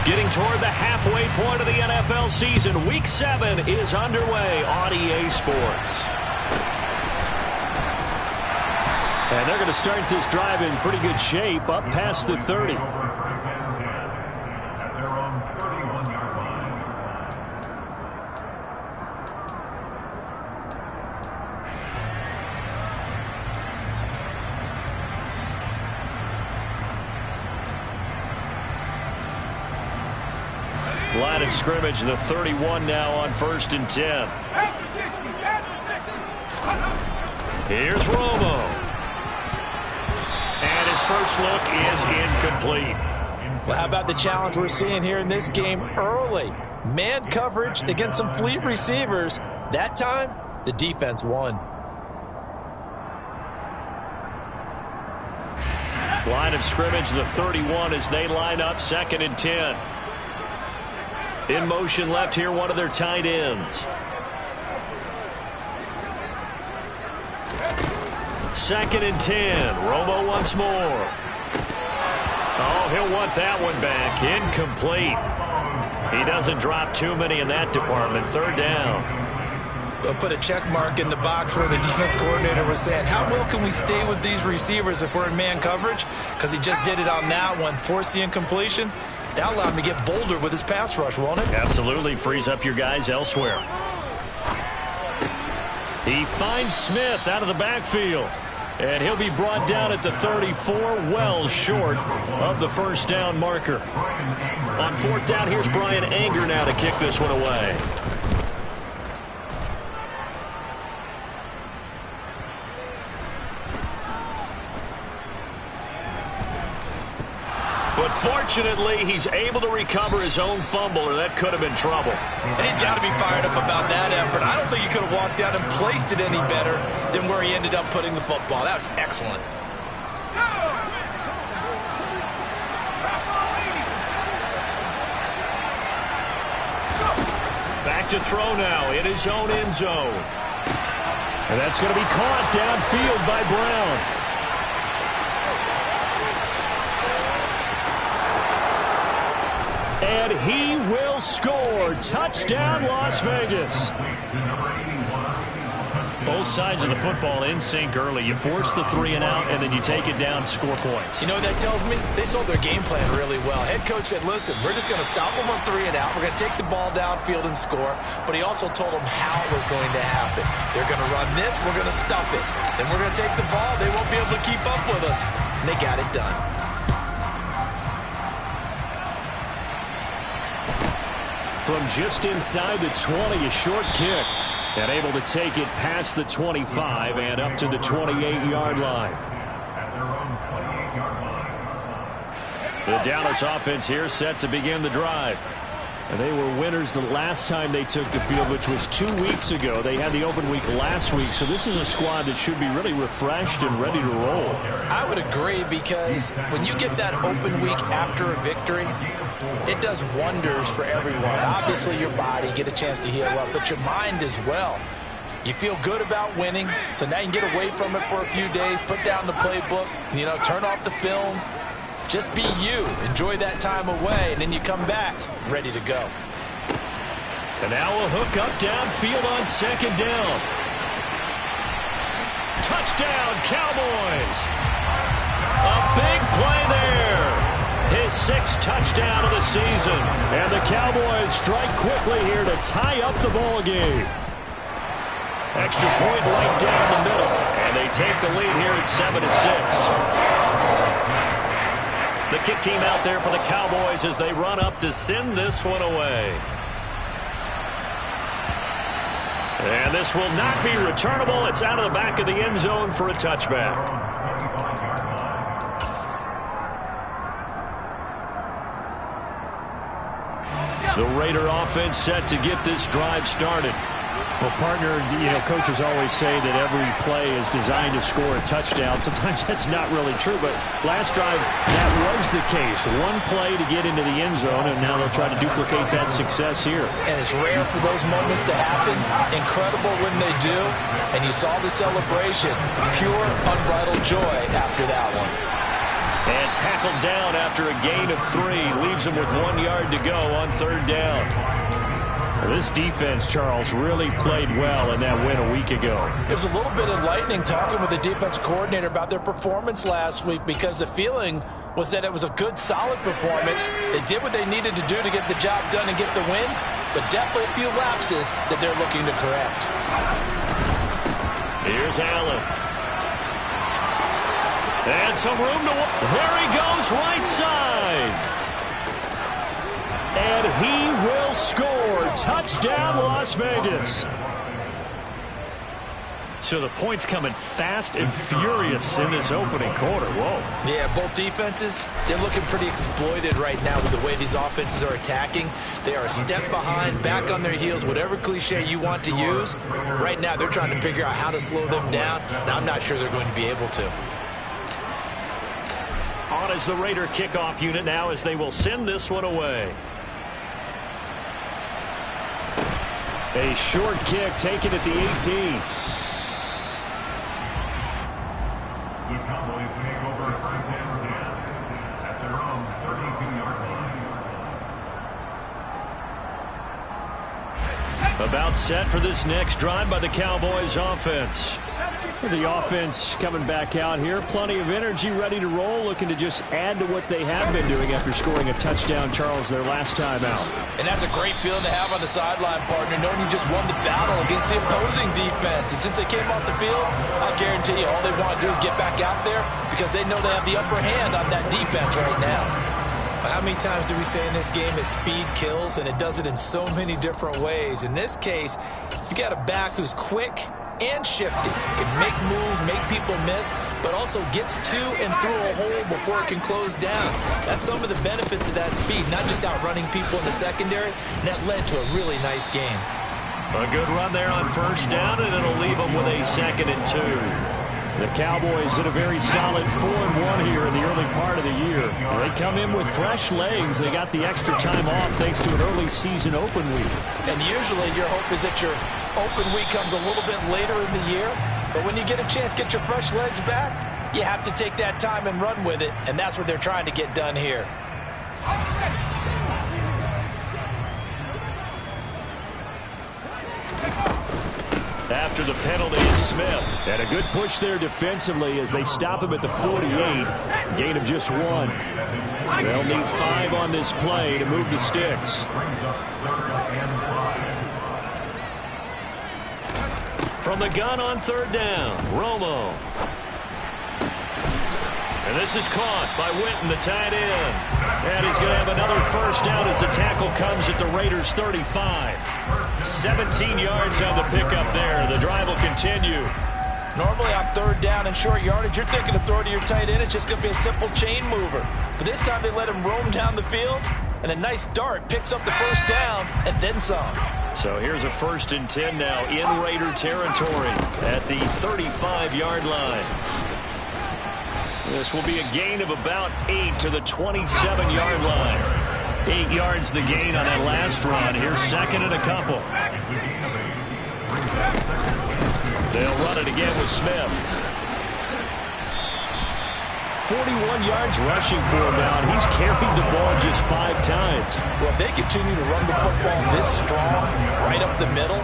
Getting toward the halfway point of the NFL season, Week 7 is underway on EA Sports. And they're going to start this drive in pretty good shape, up past the 30. Line of scrimmage, the 31 now on 1st and 10. Here's Romo. And his first look is incomplete. Well, how about the challenge we're seeing here in this game early? Man coverage against some fleet receivers. That time, the defense won. Line of scrimmage, the 31 as they line up 2nd and 10. In motion left here, one of their tight ends. 2nd and 10. Romo once more. Oh, he'll want that one back. Incomplete. He doesn't drop too many in that department. 3rd down. We'll put a check mark in the box where the defense coordinator was saying, how well can we stay with these receivers if we're in man coverage? Because he just did it on that one. Force the incompletion. That'll allow him to get bolder with his pass rush, won't it? Absolutely. Frees up your guys elsewhere. He finds Smith out of the backfield. And he'll be brought down at the 34, well short of the 1st down marker. On 4th down, here's Brian Anger now to kick this one away. But fortunately, he's able to recover his own fumble, or that could have been trouble. And he's got to be fired up about that effort. I don't think he could have walked down and placed it any better than where he ended up putting the football. That was excellent. Back to throw now in his own end zone. And that's going to be caught downfield by Brown. And he will score. Touchdown, Las Vegas. Both sides of the football in sync early. You force the 3 and out, and then you take it down, score points. You know what that tells me? They sold their game plan really well. Head coach said, listen, we're just going to stop them on 3 and out. We're going to take the ball downfield and score. But he also told them how it was going to happen. They're going to run this. We're going to stuff it. Then we're going to take the ball. They won't be able to keep up with us. And they got it done. From just inside the 20, a short kick. And able to take it past the 25 and up to the 28-yard line. The Dallas offense here set to begin the drive. And they were winners the last time they took the field, which was 2 weeks ago. They had the open week last week, so this is a squad that should be really refreshed and ready to roll. I would agree, because when you get that open week after a victory, it does wonders for everyone. Obviously, your body, get a chance to heal up, but your mind as well. You feel good about winning, so now you can get away from it for a few days, put down the playbook, turn off the film. Just be you. Enjoy that time away, and then you come back ready to go. And now a hook up downfield on 2nd down. Touchdown, Cowboys. A big play there. His 6th touchdown of the season. And the Cowboys strike quickly here to tie up the ball game. Extra point right down the middle. And they take the lead here at 7-6. The kick team out there for the Cowboys as they run up to send this one away. And this will not be returnable. It's out of the back of the end zone for a touchback. The Raider offense set to get this drive started. Well, partner, coaches always say that every play is designed to score a touchdown. Sometimes that's not really true, but last drive, that was the case. One play to get into the end zone, and now they'll try to duplicate that success here. And it's rare for those moments to happen. Incredible when they do. And you saw the celebration. Pure, unbridled joy after that one. And tackled down after a gain of 3. Leaves him with 1 yard to go on 3rd down. Well, this defense, Charles, really played well in that win a week ago. It was a little bit enlightening talking with the defense coordinator about their performance last week, because the feeling was that it was a good, solid performance. They did what they needed to do to get the job done and get the win, but definitely a few lapses that they're looking to correct. Here's Allen. And some room to... There he goes, right side. And he will score. Touchdown, Las Vegas. So the points coming fast and furious in this opening quarter. Whoa. Yeah, both defenses, they're looking pretty exploited right now with the way these offenses are attacking. They are a step behind, back on their heels, whatever cliche you want to use. Right now, they're trying to figure out how to slow them down, and I'm not sure they're going to be able to. On is the Raider kickoff unit now as they will send this one away. A short kick taken at the 18. The Cowboys take over 1st and 10 at their own 32-yard line. About set for this next drive by the Cowboys offense. The offense coming back out here. Plenty of energy, ready to roll, looking to just add to what they have been doing after scoring a touchdown, Charles, their last time out. And that's a great feeling to have on the sideline, partner, knowing you just won the battle against the opposing defense. And since they came off the field, I'll guarantee you all they want to do is get back out there, because they know they have the upper hand on that defense right now. How many times do we say in this game that speed kills, and it does it in so many different ways? In this case, you got a back who's quick and shifty, can make moves, make people miss, but also gets to and through a hole before it can close down. That's some of the benefits of that speed, not just outrunning people in the secondary, and that led to a really nice game. A good run there on 1st down, and it'll leave them with a 2nd and 2. The Cowboys did a very solid 4-1 here in the early part of the year. They come in with fresh legs. They got the extra time off thanks to an early season open week. And usually your hope is that your open week comes a little bit later in the year. But when you get a chance to get your fresh legs back, you have to take that time and run with it. And that's what they're trying to get done here. After the penalty is Smith. And a good push there defensively as they stop him at the 48. Gain of just 1. They'll need 5 on this play to move the sticks. From the gun on 3rd down, Romo. And this is caught by Winton, the tight end. And he's going to have another 1st down as the tackle comes at the Raiders' 35. 17 yards on the pickup there. The drive will continue. Normally on 3rd down and short yardage, you're thinking of throwing to your tight end. It's just going to be a simple chain mover. But this time they let him roam down the field, and a nice dart picks up the 1st down and then some. So here's a 1st and 10 now in Raider territory at the 35-yard line. This will be a gain of about 8 to the 27-yard line. 8 yards the gain on that last run. Here's 2nd and a couple. They'll run it again with Smith. 41 yards rushing for him now, and he's carried the ball just 5 times. Well, if they continue to run the football this strong, right up the middle,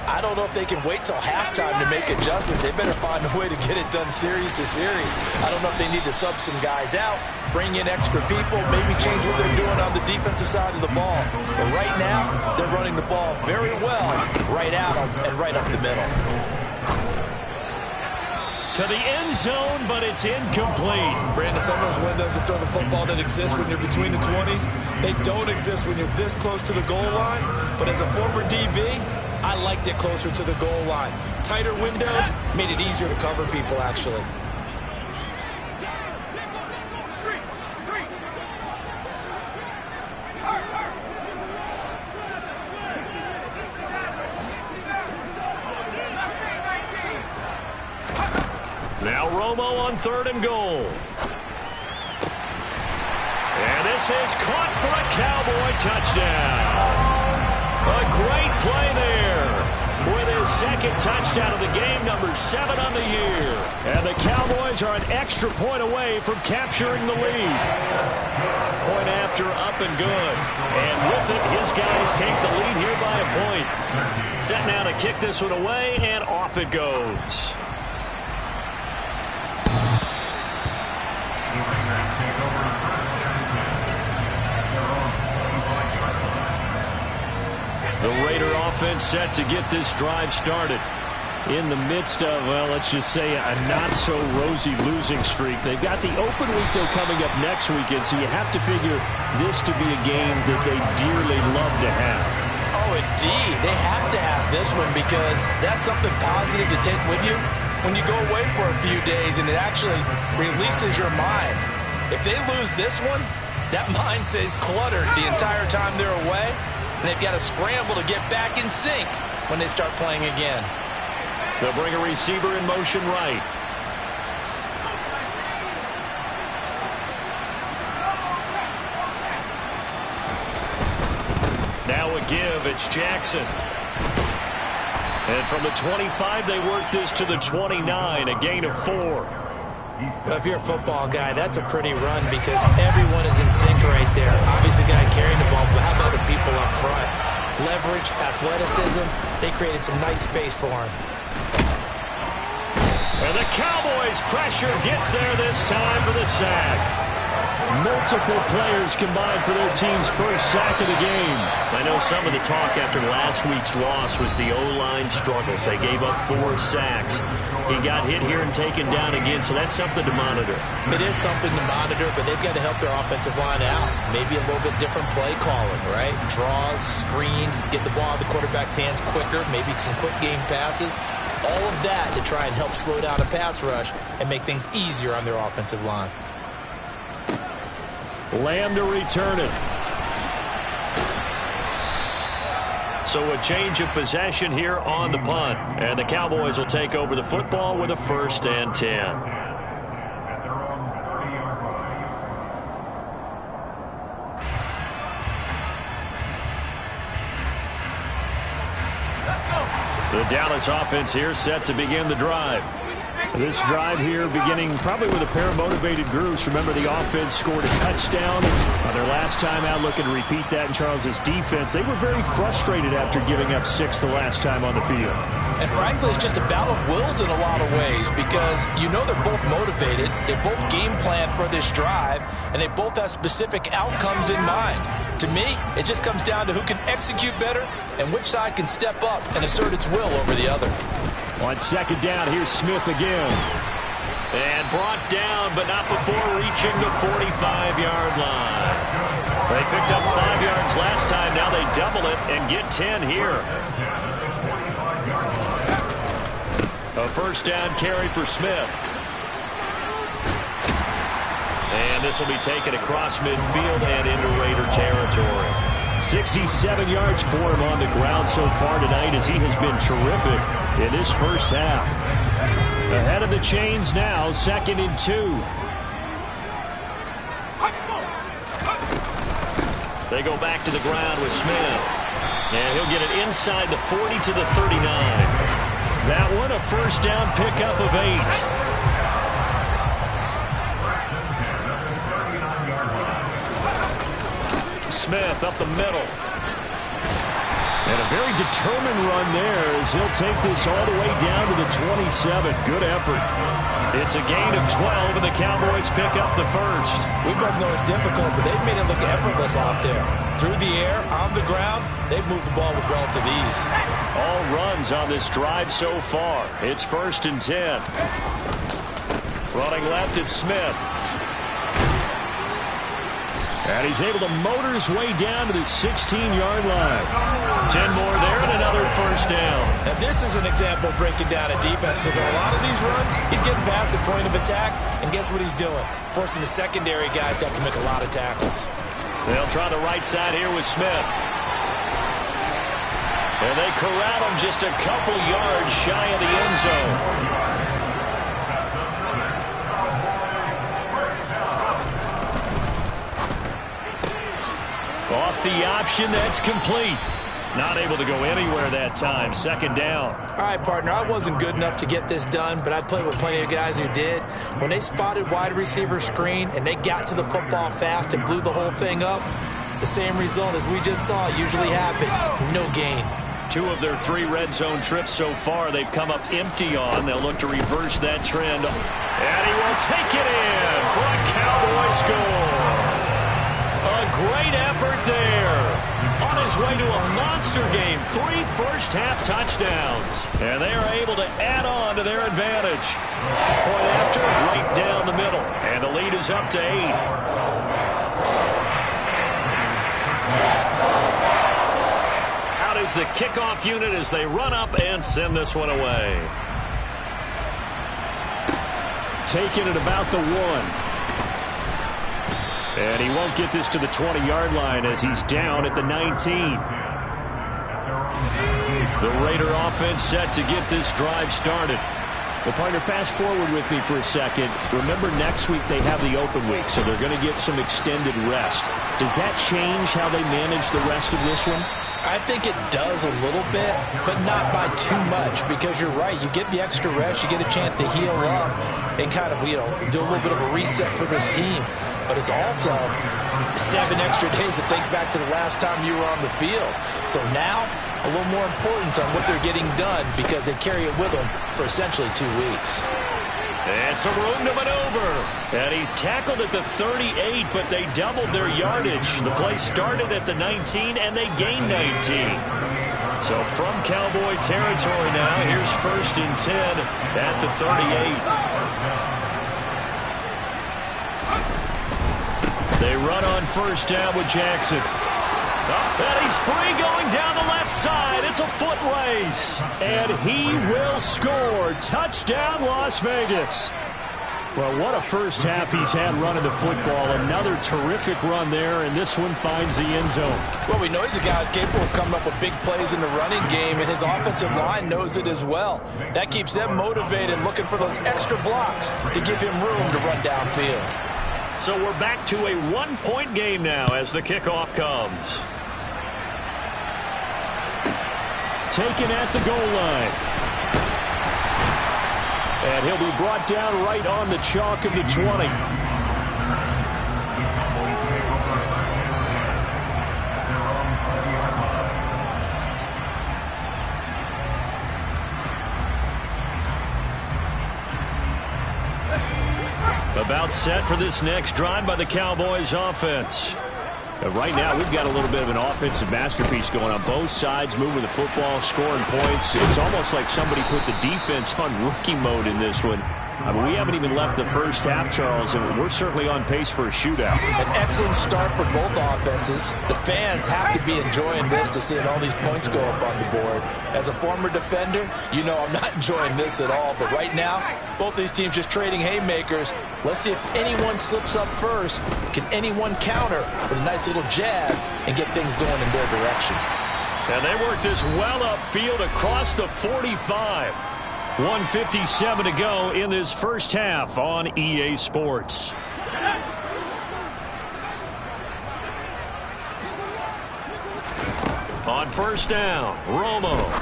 I don't know if they can wait till halftime to make adjustments. They better find a way to get it done series to series. I don't know if they need to sub some guys out, bring in extra people, maybe change what they're doing on the defensive side of the ball. But right now, they're running the ball very well right out and right up the middle. To the end zone, but it's incomplete. Brandon, some of those windows to throw the football that exist when you're between the 20s, they don't exist when you're this close to the goal line. But as a former DB, I liked it closer to the goal line. Tighter windows made it easier to cover people, actually. Now Romo on 3rd and goal. And this is caught for a Cowboy touchdown. A great play there with his his second touchdown of the game, number 7 on the year. And the Cowboys are an extra point away from capturing the lead. Point after, up and good. And with it, his guys take the lead here by a point. Set now to kick this one away, and off it goes. The Raider offense set to get this drive started in the midst of, well, let's just say a not-so-rosy losing streak. They've got the open week, though, coming up next weekend, so you have to figure this to be a game that they dearly love to have. Oh, indeed. They have to have this one because that's something positive to take with you when you go away for a few days, and it actually releases your mind. If they lose this one, that mind stays cluttered the entire time they're away, and they've got to scramble to get back in sync when they start playing again. They'll bring a receiver in motion right. Now a give, it's Jackson. And from the 25, they work this to the 29, a gain of 4. Well, if you're a football guy, that's a pretty run because everyone is in sync right there. Obviously, the guy carrying the ball, but how about the people up front? Leverage, athleticism, they created some nice space for him. And the Cowboys' pressure gets there this time for the sack. Multiple players combined for their team's first sack of the game. I know some of the talk after last week's loss was the O-line struggles. They gave up 4 sacks. He got hit here and taken down again, so that's something to monitor. It is something to monitor, but they've got to help their offensive line out. Maybe a little bit different play calling, right? Draws, screens, get the ball out of the quarterback's hands quicker, maybe some quick game passes. All of that to try and help slow down a pass rush and make things easier on their offensive line. Lamb to return it. So a change of possession here on the punt. And the Cowboys will take over the football with a 1st and 10. At their own 30-yard line. The Dallas offense here set to begin the drive. This drive here beginning probably with a pair of motivated groups. Remember, the offense scored a touchdown on their last time out. Looking to repeat that in Charles's defense. They were very frustrated after giving up 6 the last time on the field. And frankly, it's just a battle of wills in a lot of ways because you know they're both motivated. They both game plan for this drive, and they both have specific outcomes in mind. To me, it just comes down to who can execute better and which side can step up and assert its will over the other. On 2nd down, here's Smith again. And brought down, but not before reaching the 45-yard line. They picked up 5 yards last time. Now they double it and get 10 here. A 1st down carry for Smith. And this will be taken across midfield and into Raider territory. 67 yards for him on the ground so far tonight as he has been terrific in this first half. Ahead of the chains now, 2nd and 2. They go back to the ground with Smith. And he'll get it inside the 40 to the 39. That one a 1st down pickup of 8. Smith up the middle. And a very determined run there as he'll take this all the way down to the 27. Good effort. It's a gain of 12, and the Cowboys pick up the 1st. We both know it's difficult, but they've made it look effortless out there. Through the air, on the ground, they've moved the ball with relative ease. All runs on this drive so far. It's 1st and 10. Running left, it's Smith. And he's able to motor his way down to the 16-yard line. 10 more there and another 1st down. Now this is an example of breaking down a defense because on a lot of these runs, he's getting past the point of attack, and guess what he's doing? Forcing the secondary guys to have to make a lot of tackles. They'll try the right side here with Smith. And they corral him just a couple yards shy of the end zone. Off the option, that's complete. Not able to go anywhere that time. Second down. All right, partner, I wasn't good enough to get this done, but I played with plenty of guys who did. When they spotted wide receiver screen and they got to the football fast and blew the whole thing up, the same result as we just saw usually happened. No gain. 2 of their 3 red zone trips so far they've come up empty on. They'll look to reverse that trend. And he will take it in for a Cowboy score. A great effort there. On his way to a monster game. 3 first-half touchdowns. And they are able to add on to their advantage. Point after, right down the middle. And the lead is up to 8. Is the kickoff unit as they run up and send this one away. Taking it about the 1. And he won't get this to the 20-yard line as he's down at the 19. The Raider offense set to get this drive started. Well, partner, fast forward with me for a second. Remember, next week they have the open week, so they're going to get some extended rest. Does that change how they manage the rest of this one? I think it does a little bit, but not by too much, because you're right. You get the extra rest, you get a chance to heal up and kind of, do a little bit of a reset for this team. But it's also 7 extra days to think back to the last time you were on the field. So now, a little more importance on what they're getting done because they carry it with them for essentially 2 weeks. And some room to maneuver. And he's tackled at the 38, but they doubled their yardage. The play started at the 19, and they gained 19. So from Cowboy territory now, here's 1st and 10 at the 38. They run on 1st down with Jackson. And he's free going down the left side. It's a foot race. And he will score. Touchdown, Las Vegas. Well, what a first half he's had running the football. Another terrific run there, and this one finds the end zone. Well, we know he's a guy who's capable of coming up with big plays in the running game, and his offensive line knows it as well. That keeps them motivated, looking for those extra blocks to give him room to run downfield. So we're back to a 1-point game now as the kickoff comes. Taken at the goal line. And he'll be brought down right on the chalk of the 20. About set for this next drive by the Cowboys offense. Right now, we've got a little bit of an offensive masterpiece going on both sides, moving the football, scoring points. It's almost like somebody put the defense on rookie mode in this one. I mean, we haven't even left the first half, Charles, and we're certainly on pace for a shootout. An excellent start for both offenses. The fans have to be enjoying this to seeing all these points go up on the board. As a former defender, you know I'm not enjoying this at all. But right now, both these teams just trading haymakers. Let's see if anyone slips up first. Can anyone counter with a nice little jab and get things going in their direction? And they work this well upfield across the 45. 1:57 to go in this first half on EA Sports. On 1st down, Romo.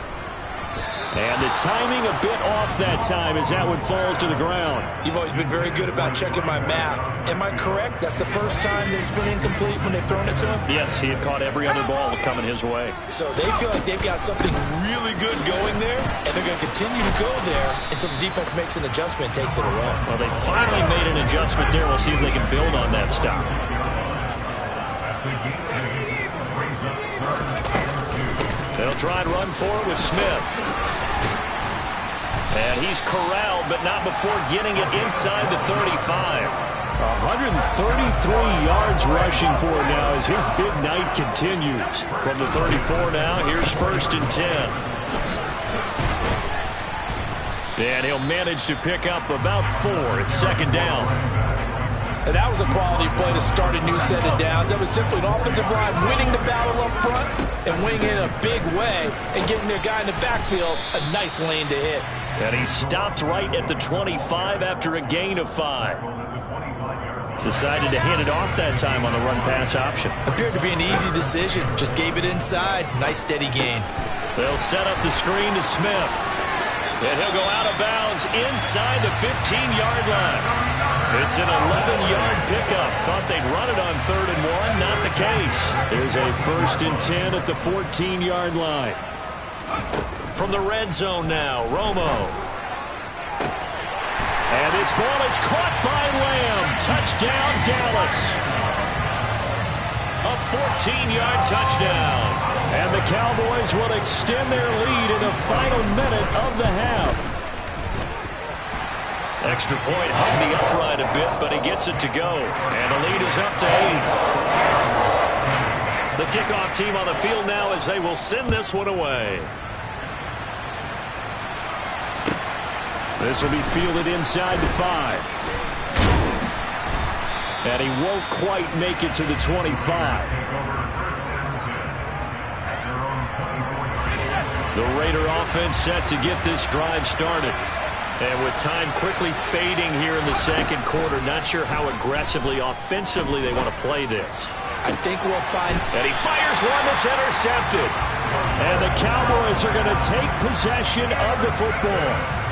And the timing a bit off that time as that one falls to the ground. You've always been very good about checking my math. Am I correct? That's the first time that it's been incomplete when they've thrown it to him? Yes, he had caught every other ball coming his way. So they feel like they've got something really good going there, and they're going to continue to go there until the defense makes an adjustment and takes it away. Well, they finally made an adjustment there. We'll see if they can build on that stop. They'll try and run for it with Smith. And he's corralled, but not before getting it inside the 35. 133 yards rushing for him now as his big night continues. From the 34 now, here's 1st and 10. And he'll manage to pick up about 4 at 2nd down. And that was a quality play to start a new set of downs. That was simply an offensive line winning the battle up front and winning in a big way and giving their guy in the backfield a nice lane to hit. And he stopped right at the 25 after a gain of 5. Decided to hand it off that time on the run-pass option. Appeared to be an easy decision. Just gave it inside. Nice steady gain. They'll set up the screen to Smith. And he'll go out of bounds inside the 15-yard line. It's an 11-yard pickup. Thought they'd run it on 3rd and 1. Not the case. There's a 1st and 10 at the 14-yard line. From the red zone now, Romo. And this ball is caught by Lamb. Touchdown, Dallas. A 14-yard touchdown. And the Cowboys will extend their lead in the final minute of the half. Extra point hugged the upright a bit, but he gets it to go. And the lead is up to 8. The kickoff team on the field now as they will send this one away. This will be fielded inside the 5. And he won't quite make it to the 25. The Raider offense set to get this drive started. And with time quickly fading here in the second quarter, not sure how aggressively, offensively they want to play this. I think we'll find... And he fires one that's intercepted. And the Cowboys are going to take possession of the football.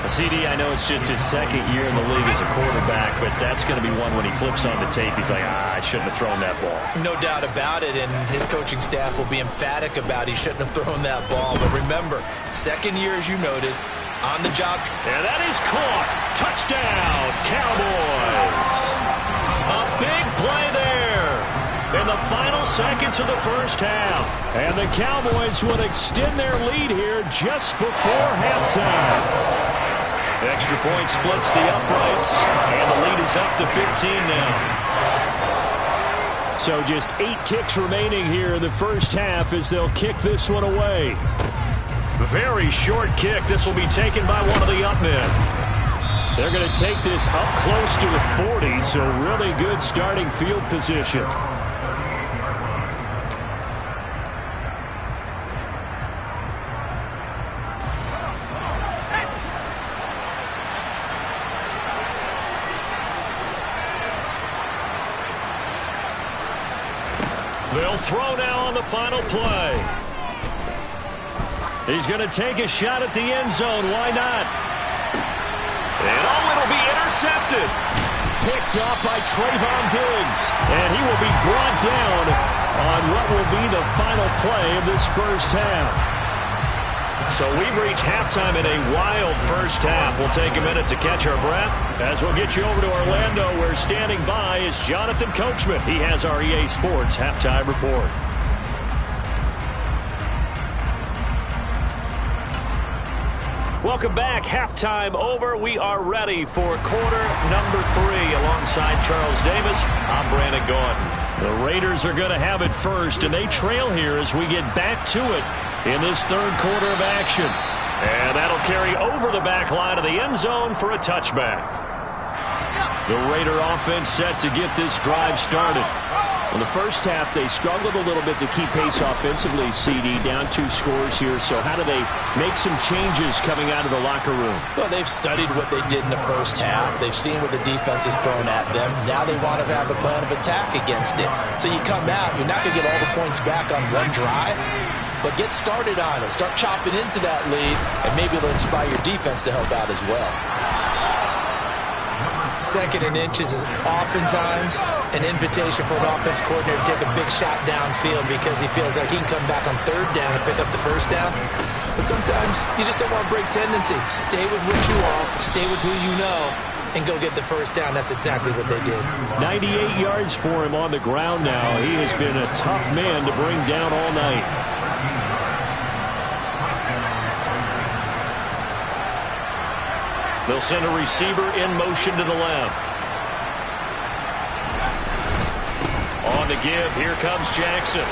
CD, I know it's just his second year in the league as a quarterback, but that's going to be one when he flips on the tape. He's like, I shouldn't have thrown that ball. No doubt about it, and his coaching staff will be emphatic about he shouldn't have thrown that ball. But remember, second year, as you noted, on the job. And that is caught. Touchdown, Cowboys. A big play there in the final seconds of the first half. And the Cowboys will extend their lead here just before halftime. Extra point splits the uprights, and the lead is up to 15 now. So just 8 ticks remaining here in the first half as they'll kick this one away. Very short kick. This will be taken by one of the up men. They're going to take this up close to the 40, so really good starting field position. They'll throw now on the final play. He's going to take a shot at the end zone. Why not? And it'll be intercepted. Picked off by Trayvon Diggs. And he will be brought down on what will be the final play of this first half. So we've reached halftime in a wild first half. We'll take a minute to catch our breath as we'll get you over to Orlando, where standing by is Jonathan Coachman. He has our EA Sports halftime report. Welcome back. Halftime over. We are ready for quarter number 3 alongside Charles Davis. I'm Brandon Gordon. The Raiders are going to have it first, and they trail here as we get back to it in this third quarter of action. And that'll carry over the back line of the end zone for a touchback. The Raider offense set to get this drive started. In the first half, they struggled a little bit to keep pace offensively, CD, down 2 scores here. So how do they make some changes coming out of the locker room? Well, they've studied what they did in the first half. They've seen what the defense is throwing at them. Now they want to have a plan of attack against it. So you come out, you're not going to get all the points back on one drive, but get started on it. Start chopping into that lead, and maybe it'll inspire your defense to help out as well. Second and inches is oftentimes an invitation for an offense coordinator to take a big shot downfield because he feels like he can come back on third down and pick up the first down. But sometimes you just don't want to break tendency. Stay with what you are, stay with who you know, and go get the first down. That's exactly what they did. 98 yards for him on the ground now. He has been a tough man to bring down all night. They'll send a receiver in motion to the left. On the give, here comes Jackson.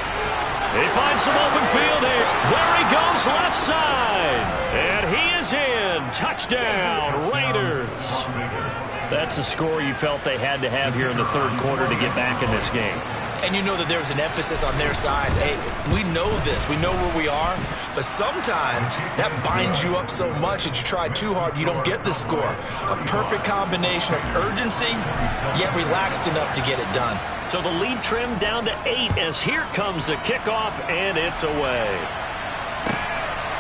He finds some open field here. There he goes, left side. And he is in. Touchdown, Raiders. That's a score you felt they had to have here in the third quarter to get back in this game. And you know that there's an emphasis on their side. Hey, we know this. We know where we are. But sometimes that binds you up so much that you try too hard, you don't get the score. A perfect combination of urgency, yet relaxed enough to get it done. So the lead trimmed down to 8 as here comes the kickoff, and it's away.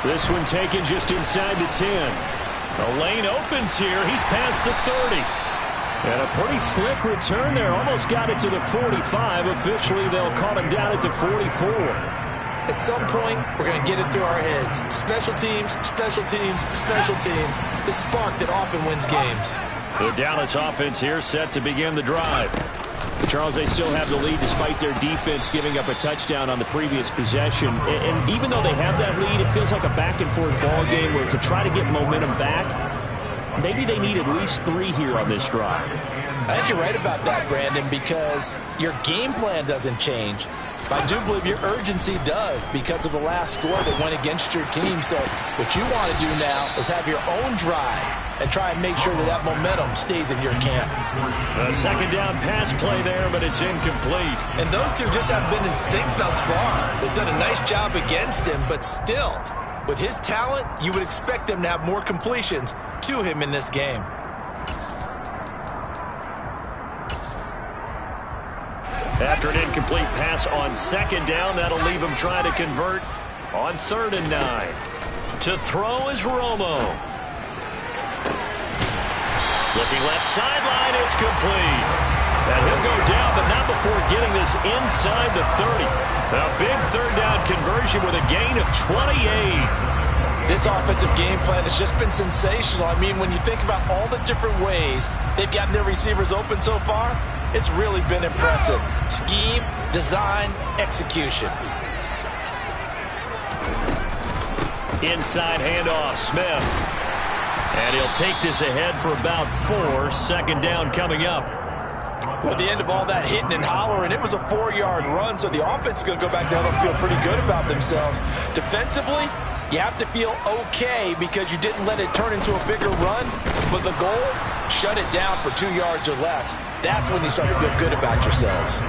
This one taken just inside the 10. The lane opens here. He's past the 30. And a pretty slick return there. Almost got it to the 45. Officially, they'll call him down at the 44. At some point, we're going to get it through our heads. Special teams, special teams, special teams. The spark that often wins games. The Dallas offense here set to begin the drive. Charles, they still have the lead despite their defense giving up a touchdown on the previous possession. And even though they have that lead, it feels like a back-and-forth ball game where to try to get momentum back, maybe they need at least 3 here on this drive. I think you're right about that, Brandon, because your game plan doesn't change. But I do believe your urgency does because of the last score that went against your team. So what you want to do now is have your own drive and try and make sure that that momentum stays in your camp. A second down pass play there, but it's incomplete. And those two just haven't been in sync thus far. They've done a nice job against him, but still, with his talent, you would expect them to have more completions to him in this game. After an incomplete pass on second down, that'll leave him trying to convert on 3rd and 9. To throw is Romo. Looking left sideline, it's complete. And he'll go down, but not before getting this inside the 30. A big 3rd down conversion with a gain of 28. This offensive game plan has just been sensational. I mean, when you think about all the different ways they've gotten their receivers open so far, it's really been impressive. Scheme, design, execution. Inside handoff, Smith. And he'll take this ahead for about 4. Second down coming up. At the end of all that hitting and hollering, it was a 4-yard run, so the offense is going to go back down and feel pretty good about themselves. Defensively, you have to feel okay because you didn't let it turn into a bigger run, but the goal, shut it down for 2 yards or less. That's when you start to feel good about yourselves.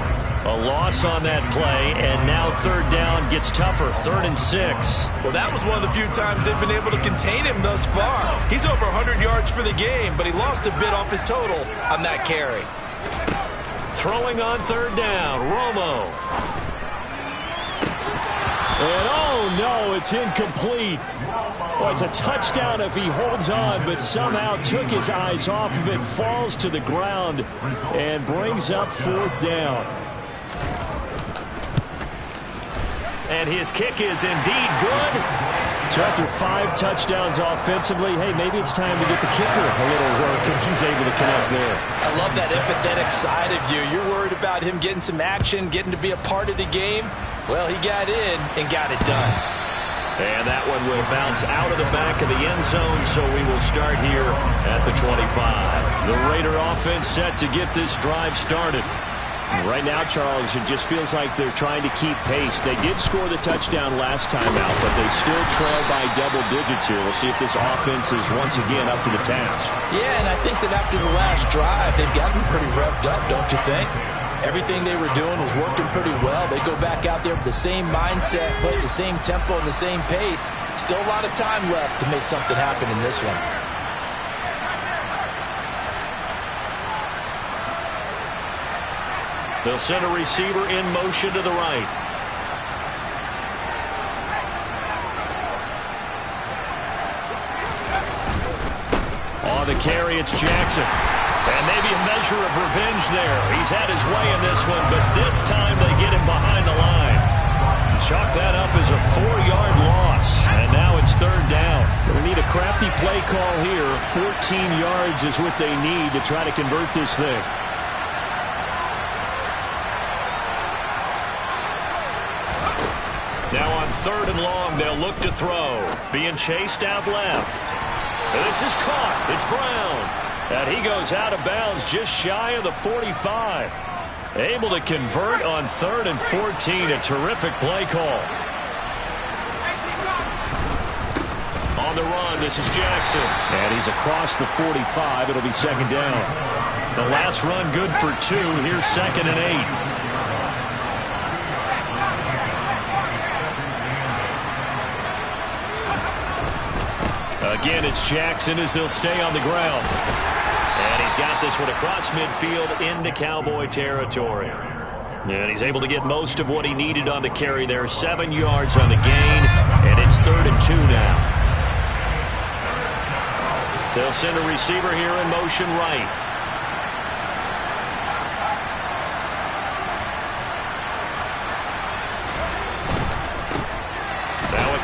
A loss on that play, and now 3rd down gets tougher. 3rd and 6. Well, that was one of the few times they've been able to contain him thus far. He's over 100 yards for the game, but he lost a bit off his total on that carry. Throwing on 3rd down, Romo. And oh no, it's incomplete. Well, it's a touchdown if he holds on, but somehow took his eyes off of it, falls to the ground, and brings up 4th down. And his kick is indeed good. So after 5 touchdowns offensively, hey, maybe it's time to get the kicker a little work, and he's able to connect there. I love that empathetic side of you. You're worried about him getting some action, getting to be a part of the game. Well, he got in and got it done. And that one will bounce out of the back of the end zone, so we will start here at the 25. The Raider offense set to get this drive started. Right now, Charles, it just feels like they're trying to keep pace. They did score the touchdown last time out, but they still trail by double digits here. We'll see if this offense is once again up to the task. Yeah, and I think that after the last drive, they've gotten pretty revved up, don't you think? Everything they were doing was working pretty well. They go back out there with the same mindset, play the same tempo and the same pace. Still a lot of time left to make something happen in this one. They'll send a receiver in motion to the right. On the carry, it's Jackson. And maybe a measure of revenge there. He's had his way in this one, but this time they get him behind the line. Chalk that up as a 4-yard loss. And now it's 3rd down. We need a crafty play call here. 14 yards is what they need to try to convert this thing. Now on 3rd and long, they'll look to throw. Being chased out left. This is caught. It's Brown. And he goes out of bounds just shy of the 45. Able to convert on 3rd and 14. A terrific play call. On the run, this is Jackson. And he's across the 45. It'll be 2nd down. The last run good for 2. Here's 2nd and 8. Again, it's Jackson as he'll stay on the ground. And he's got this one across midfield into Cowboy territory. And he's able to get most of what he needed on the carry there. 7 yards on the gain, and it's 3rd and 2 now. They'll send a receiver here in motion right.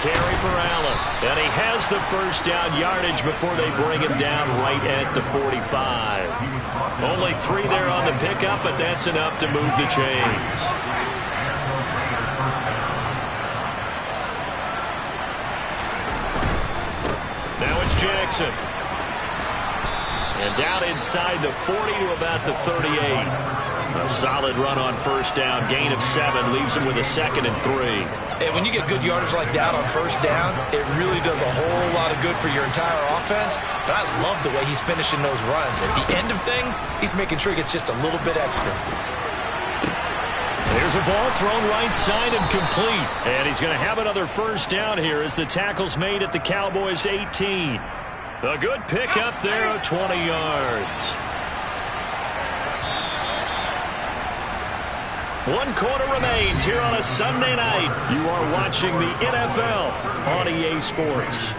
Carry for Allen, and he has the first down yardage before they bring him down right at the 45. Only 3 there on the pickup, but that's enough to move the chains. Now it's Jackson. And down inside the 40 to about the 38. A solid run on first down. Gain of 7 leaves him with a 2nd and 3. And when you get good yardage like that on first down, it really does a whole lot of good for your entire offense. But I love the way he's finishing those runs. At the end of things, he's making sure he gets just a little bit extra. There's a ball thrown right side and complete. And he's going to have another first down here as the tackle's made at the Cowboys' 18. A good pick up there of 20 yards. 1 quarter remains here on a Sunday night. You are watching the NFL on EA Sports.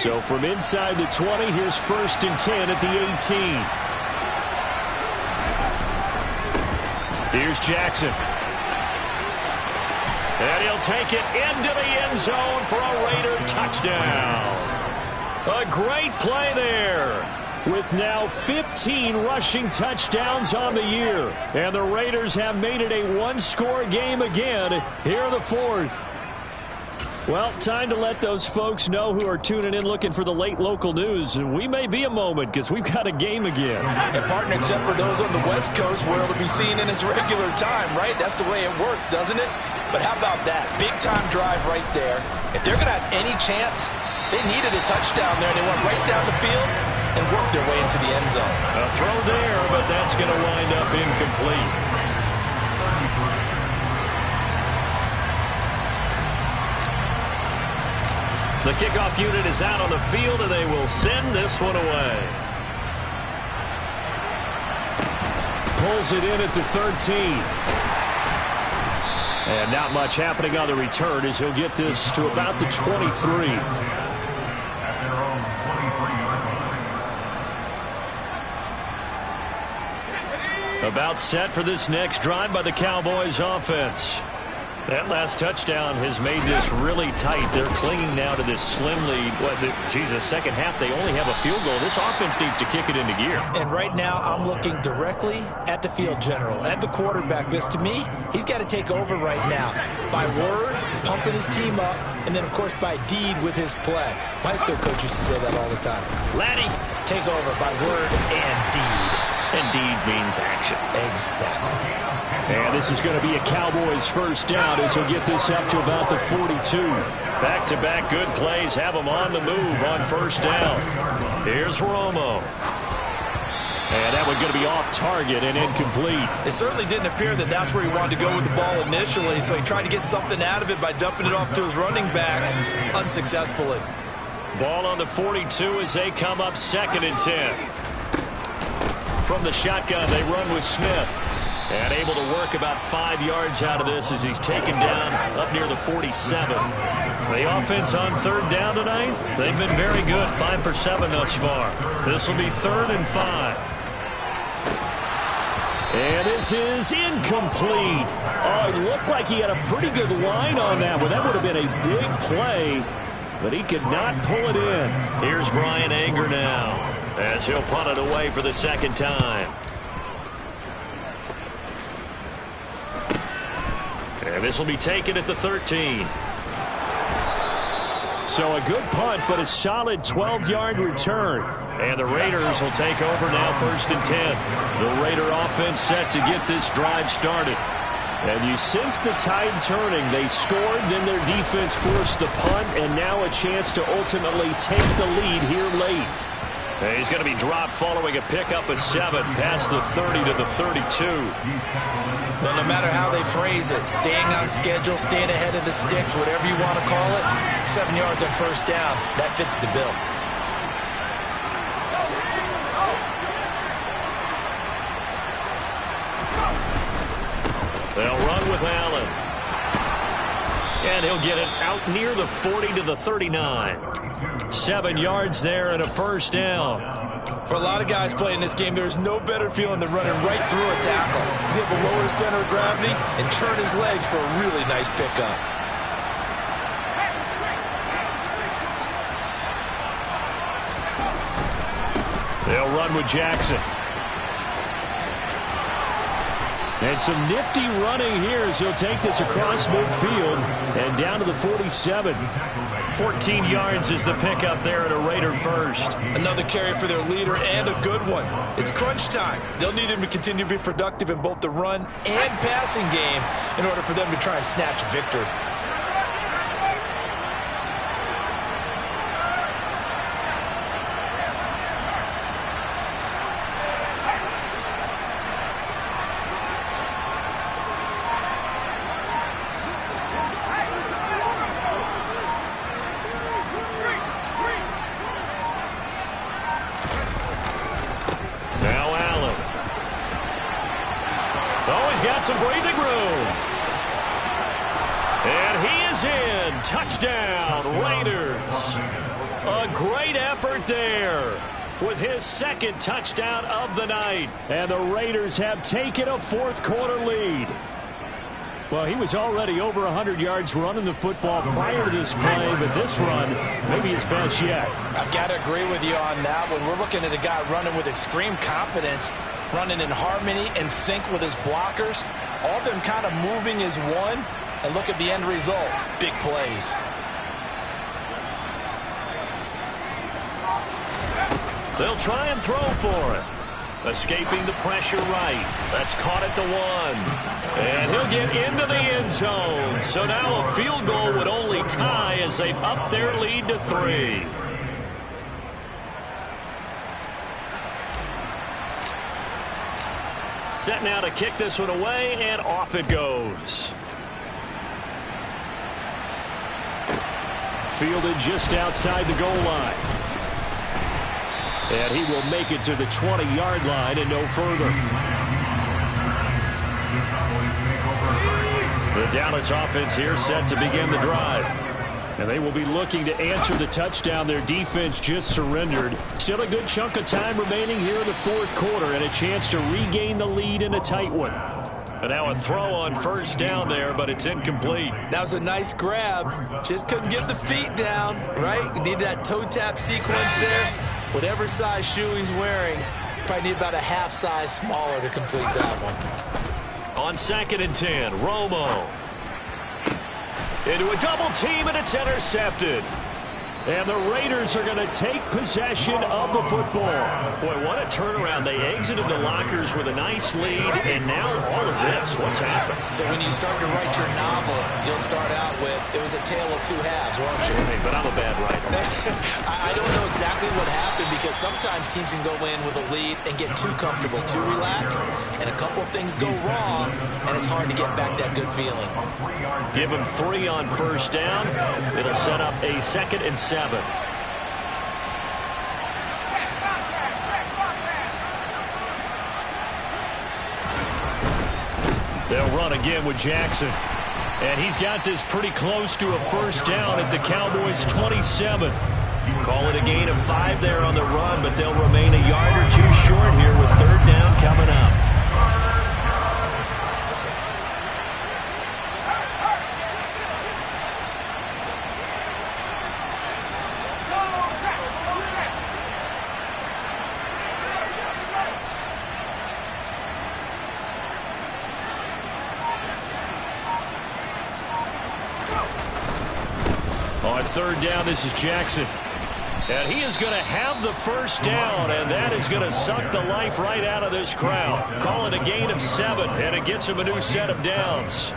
So from inside the 20, here's 1st and 10 at the 18. Here's Jackson. And he'll take it into the end zone for a Raider touchdown. A great play there. With now 15 rushing touchdowns on the year. And the Raiders have made it a 1-score game again here in the 4th. Well, time to let those folks know who are tuning in looking for the late local news. And we may be a moment because we've got a game again. And, partner, except for those on the West Coast, where it'll be seen in its regular time, right? That's the way it works, doesn't it? But how about that? Big-time drive right there. If they're going to have any chance, they needed a touchdown there. They went right down the field and worked their way into the end zone. A throw there, but that's going to wind up incomplete. The kickoff unit is out on the field, and they will send this one away. Pulls it in at the 13. And not much happening on the return as he'll get this to about the 23. About set for this next drive by the Cowboys offense. That last touchdown has made this really tight. They're clinging now to this slim lead. Second half, they only have a field goal. This offense needs to kick it into gear. And right now, I'm looking directly at the field general, at the quarterback, because to me, he's got to take over right now. By word, pumping his team up, and then, of course, by deed with his play. My high school coach used to say that all the time. Laddie, take over by word and deed. And deed means action. Exactly. And this is going to be a Cowboys first down as he'll get this up to about the 42. Back-to-back good plays have him on the move on first down. Here's Romo. And that one going to be off target and incomplete. It certainly didn't appear that that's where he wanted to go with the ball initially, so he tried to get something out of it by dumping it off to his running back unsuccessfully. Ball on the 42 as they come up 2nd and 10. From the shotgun, they run with Smith. And able to work about 5 yards out of this as he's taken down up near the 47. The offense on 3rd down tonight, they've been very good. 5 for 7 thus far. This will be 3rd and 5. And this is incomplete. Oh, it looked like he had a pretty good line on that one. That would have been a big play, but he could not pull it in. Here's Brian Anger now as he'll punt it away for the 2nd time. And this will be taken at the 13. So a good punt, but a solid 12-yard return. And the Raiders will take over now 1st and 10. The Raider offense set to get this drive started. And you sense the tide turning. They scored, then their defense forced the punt, and now a chance to ultimately take the lead here late. And he's going to be dropped following a pickup of 7 past the 30 to the 32. Well, no matter how they phrase it, staying on schedule, staying ahead of the sticks, whatever you want to call it, 7 yards on first down, that fits the bill. They'll run with Allen. And he'll get it out near the 40 to the 39. 7 yards there and a first down. For a lot of guys playing this game, there's no better feeling than running right through a tackle. He's able to lower his center of gravity and churn his legs for a really nice pickup. They'll run with Jackson. And some nifty running here as he'll take this across midfield and down to the 47. 14 yards is the pickup there at a Raider first. Another carry for their leader and a good one. It's crunch time. They'll need him to continue to be productive in both the run and passing game in order for them to try and snatch a victory. Some breathing room. And he is in. Touchdown, Raiders. A great effort there with his second touchdown of the night. And the Raiders have taken a fourth-quarter lead. Well, he was already over 100 yards running the football prior to this play, but this run maybe his best yet. I've got to agree with you on that one. We're looking at a guy running with extreme confidence, running in harmony and sync with his blockers. All of them kind of moving as one. And look at the end result. Big plays. They'll try and throw for it. Escaping the pressure right. That's caught at the 1. And he'll get into the end zone. So now a field goal would only tie as they've upped their lead to 3. Set now to kick this one away, and off it goes. Fielded just outside the goal line. And he will make it to the 20-yard line and no further. The Dallas offense here set to begin the drive. And they will be looking to answer the touchdown their defense just surrendered. Still a good chunk of time remaining here in the fourth quarter and a chance to regain the lead in a tight one. And now a throw on first down there, but it's incomplete. That was a nice grab. Just couldn't get the feet down, right? You need that toe tap sequence there. Whatever size shoe he's wearing, probably need about a half size smaller to complete that one. On 2nd and 10, Romo. Into a double team, and it's intercepted. And the Raiders are going to take possession of the football. Boy, what a turnaround. They exited the lockers with a nice lead, and now all of this. What's happened? So when you start to write your novel, you'll start out with, it was a tale of two halves, won't you? Hey, but I'm a bad writer. I don't know exactly what happened, because sometimes teams can go in with a lead and get too comfortable, too relaxed, and a couple of things go wrong, and it's hard to get back that good feeling. Give him 3 on first down. It'll set up a 2nd and 7. They'll run again with Jackson. And he's got this pretty close to a first down at the Cowboys' 27. Call it a gain of 5 there on the run, but they'll remain a yard or 2 short here with 3rd down coming up. On 3rd down, this is Jackson. And he is going to have the first down, and that is going to suck the life right out of this crowd. Call it a gain of 7, and it gets him a new set of downs.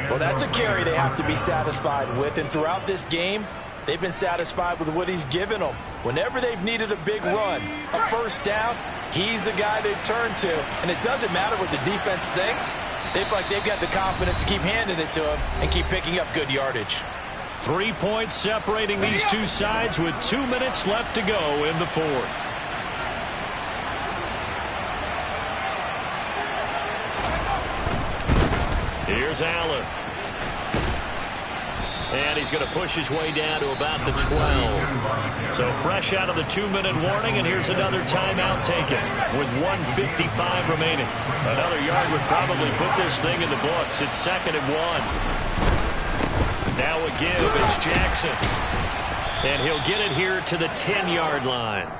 Well, that's a carry they have to be satisfied with, and throughout this game, They've been satisfied with what he's given them. Whenever they've needed a big run, a first down, he's the guy they've turned to. And it doesn't matter what the defense thinks. They feel like they've got the confidence to keep handing it to him and keep picking up good yardage. 3 points separating these two sides with 2 minutes left to go in the fourth. Here's Allen. And he's going to push his way down to about the 12. So fresh out of the 2-minute warning, and here's another timeout taken with 1:55 remaining. Another yard would probably put this thing in the books. It's 2nd and 1. Now a give, it's Jackson. And he'll get it here to the 10-yard line.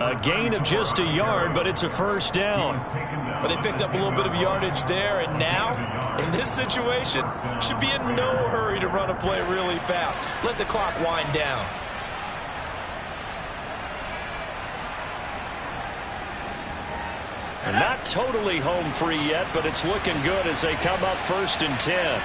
A gain of just a yard, but it's a first down. But they picked up a little bit of yardage there, and now, in this situation, should be in no hurry to run a play really fast. Let the clock wind down. And not totally home free yet, but it's looking good as they come up 1st and 10.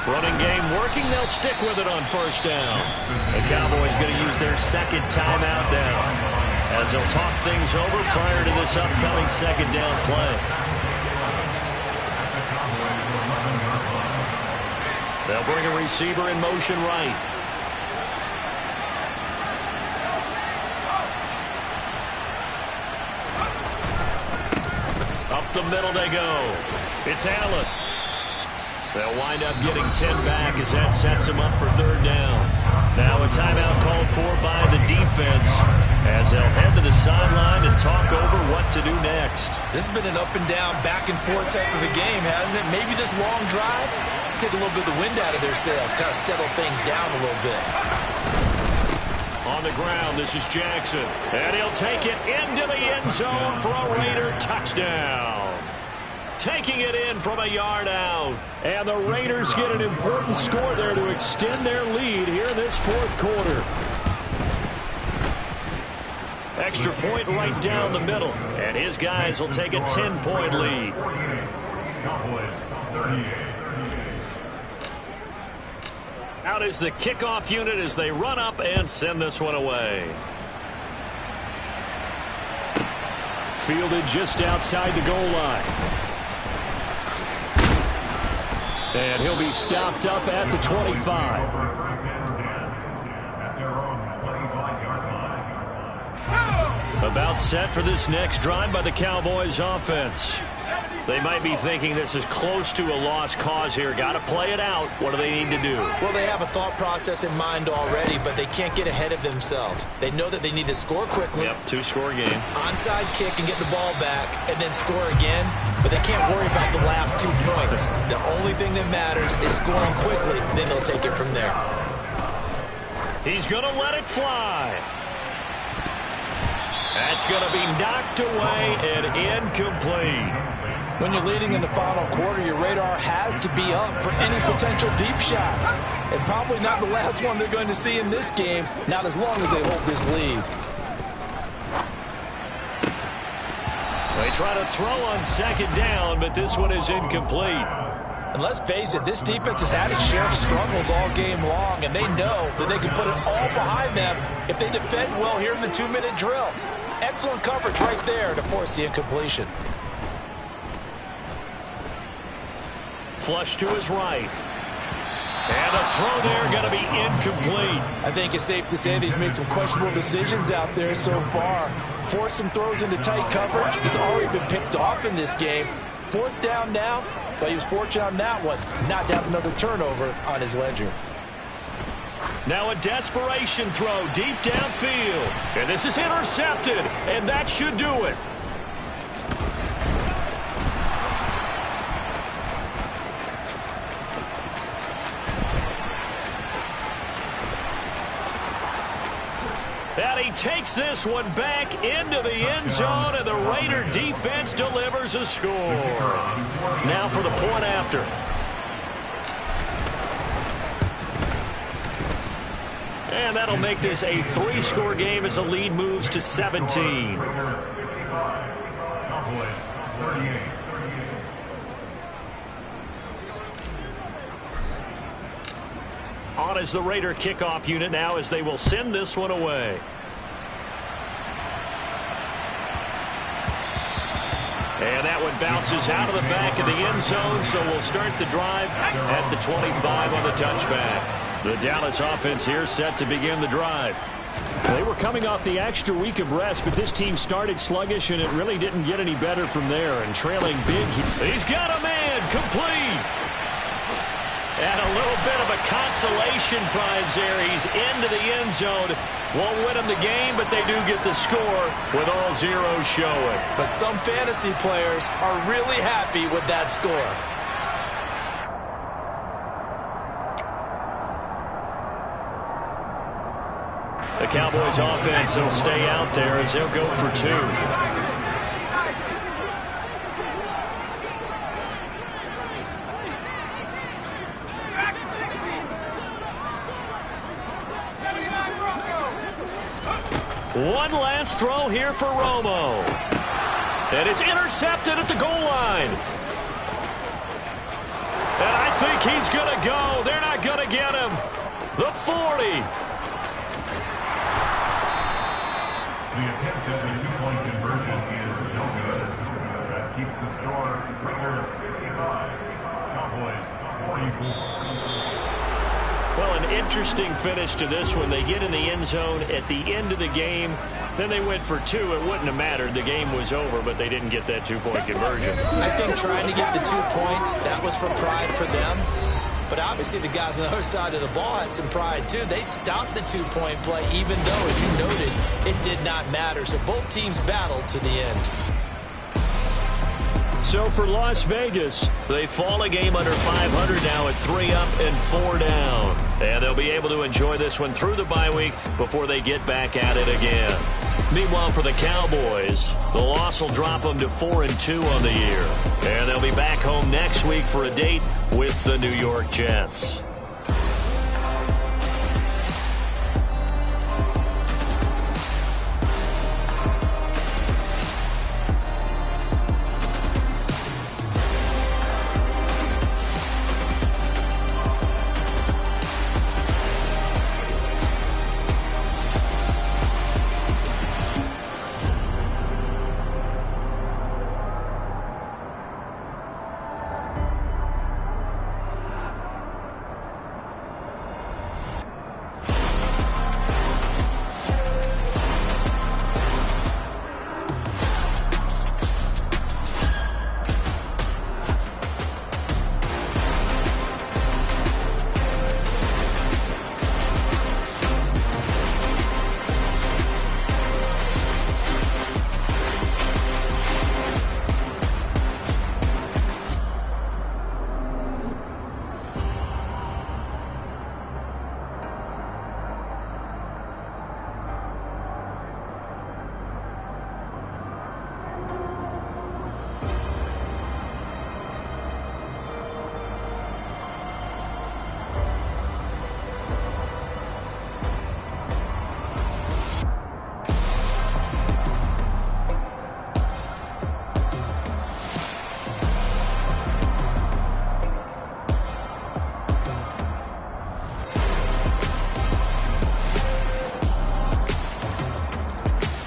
Running game working. They'll stick with it on 1st down. The Cowboys going to use their 2nd timeout now as they'll talk things over prior to this upcoming 2nd down play. They'll bring a receiver in motion right. Up the middle they go. It's Allen. They'll wind up getting 10 back as that sets them up for 3rd down. Now a timeout called for by the defense as they'll head to the sideline and talk over what to do next. This has been an up and down, back and forth type of a game, hasn't it? Maybe this long drive, take a little bit of the wind out of their sails, kind of settle things down a little bit. On the ground, this is Jackson. And he'll take it into the end zone for a Raider touchdown. Taking it in from a yard out. And the Raiders get an important score there to extend their lead here in this 4th quarter. Extra point right down the middle. And his guys will take a 10-point lead. Out is the kickoff unit as they run up and send this one away. Fielded just outside the goal line. And he'll be stopped up at the 25. About set for this next drive by the Cowboys offense. They might be thinking this is close to a lost cause here. Got to play it out. What do they need to do? Well, they have a thought process in mind already, but they can't get ahead of themselves. They know that they need to score quickly. Yep, 2-score game. Onside kick and get the ball back and then score again, but they can't worry about the last 2 points. The only thing that matters is scoring quickly, then they'll take it from there. He's going to let it fly. That's going to be knocked away and incomplete. When you're leading in the final quarter, your radar has to be up for any potential deep shots. And probably not the last one they're going to see in this game, not as long as they hold this lead. They try to throw on 2nd down, but this one is incomplete. And let's face it, this defense has had its share of struggles all game long, and they know that they can put it all behind them if they defend well here in the 2-minute drill. Excellent coverage right there to force the incompletion. Flush to his right. And a throw there going to be incomplete. I think it's safe to say that he's made some questionable decisions out there so far. Forced some throws into tight coverage. He's already been picked off in this game. 4th down now, but he was fortunate on that one. Not to have another turnover on his ledger. Now a desperation throw deep downfield. And this is intercepted, and that should do it. And he takes this one back into the end zone, and the Raider defense delivers a score. Now for the point after. And that'll make this a 3-score game as the lead moves to 17. On is the Raider kickoff unit now as they will send this one away. And that one bounces out of the back of the end zone, so we'll start the drive at the 25 on the touchback. The Dallas offense here set to begin the drive. They were coming off the extra week of rest, but this team started sluggish, and it really didn't get any better from there. And trailing big. He's got a man complete. And a little bit of a consolation prize there. He's into the end zone. Won't win them the game, but they do get the score with all zeros showing. But some fantasy players are really happy with that score. The Cowboys offense will stay out there as they'll go for 2. One last throw here for Romo. And it's intercepted at the goal line. And I think he's going to go. They're not going to get him. The 40. The attempt at the 2-point conversion is no good. That keeps the score. Raiders 55, Cowboys 44. Well, an interesting finish to this one. They get in the end zone at the end of the game. Then they went for 2. It wouldn't have mattered. The game was over, but they didn't get that 2-point conversion. I think trying to get the 2 points, that was from pride for them. But obviously the guys on the other side of the ball had some pride too. They stopped the 2-point play, even though, as you noted, it did not matter. So both teams battled to the end. So for Las Vegas, they fall a game under 500 now at 3 up and 4 down. And they'll be able to enjoy this one through the bye week before they get back at it again. Meanwhile, for the Cowboys, the loss will drop them to 4-2 on the year. And they'll be back home next week for a date with the New York Jets.